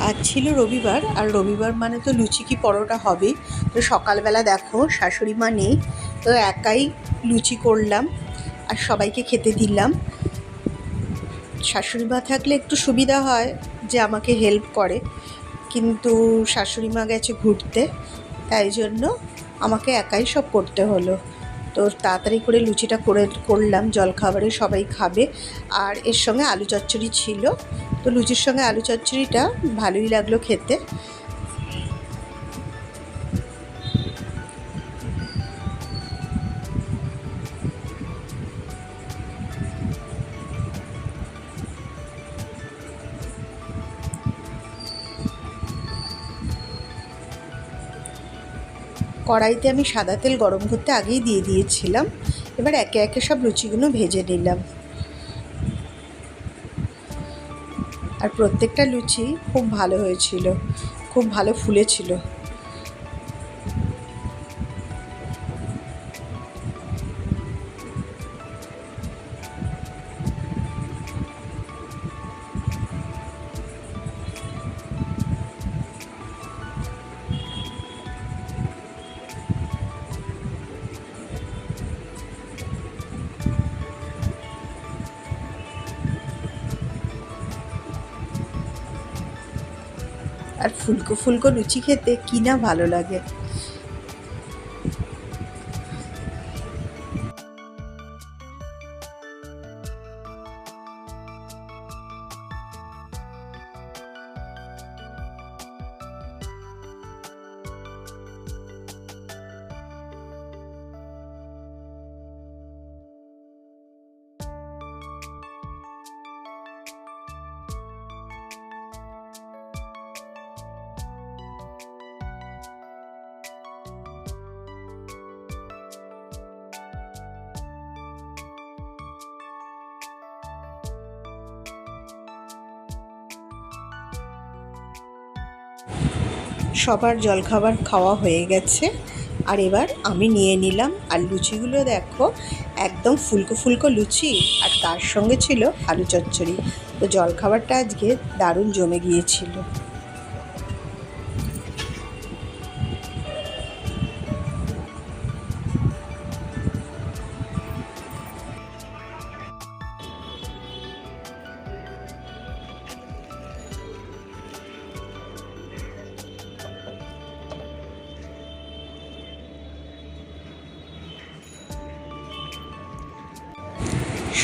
আজ ছিল রবিবার, আর রবিবার মানে তো লুচি কি পরোটা হবেই। তো সকালবেলা দেখো শাশুড়ি মা নেই, তো একাই লুচি করলাম আর সবাইকে খেতে দিলাম। শাশুড়ি মা থাকলে একটু সুবিধা হয় যে আমাকে হেল্প করে, কিন্তু শাশুড়ি মা গেছে ঘুরতে, তাই জন্য আমাকে একাই সব করতে হলো। তো তাড়াতাড়ি করে লুচিটা করলাম, জলখাবারে সবাই খাবে। আর এর সঙ্গে আলু চচ্চড়ি ছিল, তো লুচির সঙ্গে আলু চচ্চড়িটা ভালোই লাগলো খেতে। কড়াইতে আমি সাদা তেল গরম করতে আগেই দিয়ে দিয়েছিলাম। এবার একে একে সব লুচিগুলো ভেজে নিলাম, আর প্রত্যেকটা লুচি খুব ভালো হয়েছিল, খুব ভালো ফুলেছিল। আর ফুলকো ফুলকো লুচি খেতে কি না ভালো লাগে। সবার জলখাবার খাওয়া হয়ে গেছে, আর এবার আমি নিয়ে নিলাম। আর লুচিগুলো দেখো, একদম ফুলকো ফুলকো লুচি, আর তার সঙ্গে ছিল আলু চচ্চড়ি। তো জলখাবারটা আজকে দারুণ জমে গিয়েছিল।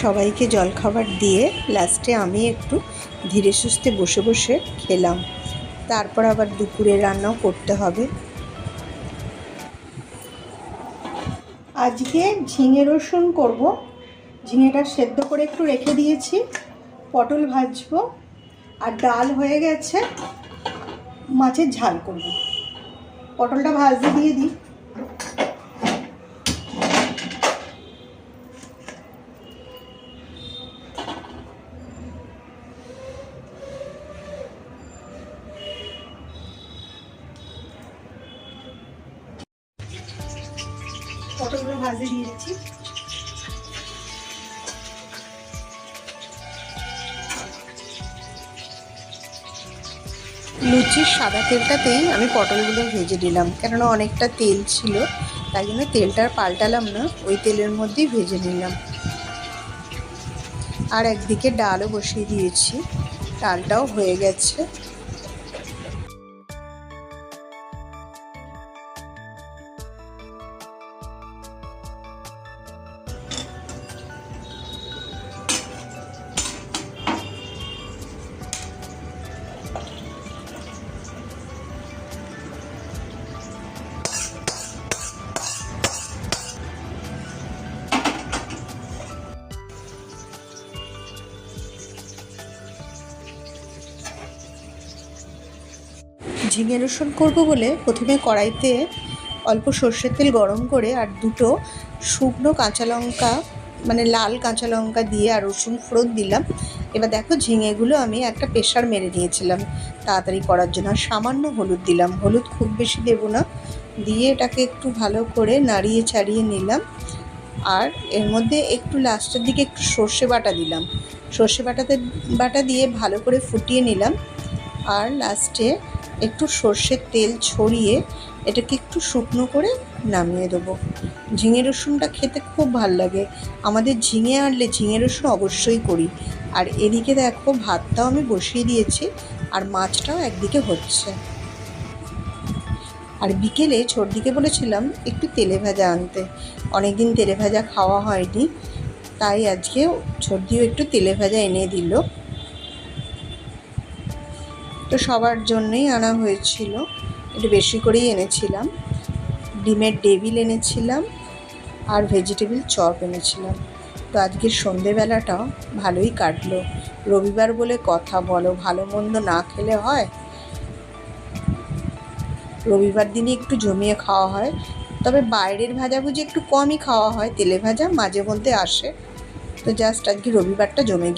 সবাইকে জলখাবার দিয়ে লাস্টে আমি একটু ধীরে সুস্থে বসে বসে খেলাম। তারপর আবার দুপুরে রান্নাও করতে হবে। আজকে ঝিঙে রসুন করব। ঝিঙেটা সেদ্ধ করে একটু রেখে দিয়েছি, পটল ভাজবো, আর ডাল হয়ে গেছে, মাছের ঝাল করব। পটলটা ভাজতে দিয়ে দিই। পটলগুলো ভাজতে দিয়ে দিচ্ছি। লুচির সাদা তেলটাতেই আমি পটলগুলো ভেজে নিলাম, কেননা অনেকটা তেল ছিল, তাই জন্য তেলটা আর পাল্টালাম না, ওই তেলের মধ্যেই ভেজে নিলাম। আর একদিকে ডালও বসিয়ে দিয়েছি, ডালটাও হয়ে গেছে। ঝিঙে রসুন করবো বলে প্রথমে কড়াইতে অল্প সর্ষের তেল গরম করে আর দুটো শুকনো কাঁচা লঙ্কা, মানে লাল কাঁচা লঙ্কা দিয়ে আর রসুন ফোড়ন দিলাম। এবার দেখো ঝিঙেগুলো আমি একটা প্রেশার মেরে নিয়েছিলাম তাড়াতাড়ি করার জন্য। আর সামান্য হলুদ দিলাম, হলুদ খুব বেশি দেবো না, দিয়ে এটাকে একটু ভালো করে নাড়িয়ে ছাড়িয়ে নিলাম। আর এর মধ্যে একটু লাস্টের দিকে একটু সর্ষে বাটা দিলাম, সর্ষে বাটা দিয়ে ভালো করে ফুটিয়ে নিলাম। আর লাস্টে একটু সর্ষের তেল ছড়িয়ে এটাকে একটু শুকনো করে নামিয়ে দেবো। ঝিঙে রসুনটা খেতে খুব ভাল লাগে। আমাদের ঝিঙে আনলে ঝিঙে রসুন অবশ্যই করি। আর এদিকে দেখো ভাতটাও আমি বসিয়ে দিয়েছি আর মাছটাও একদিকে হচ্ছে। আর বিকেলে ছোটদিকে বলেছিলাম একটু তেলে ভাজা আনতে, অনেকদিন তেলে ভাজা খাওয়া হয়নি, তাই আজকে ছোটদিও একটু তেলে ভাজা এনে দিল। তো সবার জন্যই আনা হয়েছিল, একটু বেশি করেই এনেছিলাম। ডিমের ডেভিল এনেছিলাম আর ভেজিটেবিল চপ এনেছিলাম। তো আজকের সন্ধেবেলাটাও ভালোই কাটলো। রবিবার বলে কথা, বলো ভালো মন্দ না খেলে হয়? রবিবার দিনে একটু জমিয়ে খাওয়া হয়, তবে বাইরের ভাজাভুজি একটু কমই খাওয়া হয়, তেলে ভাজা মাঝে মধ্যে আসে। তো জাস্ট আজকে রবিবারটা জমে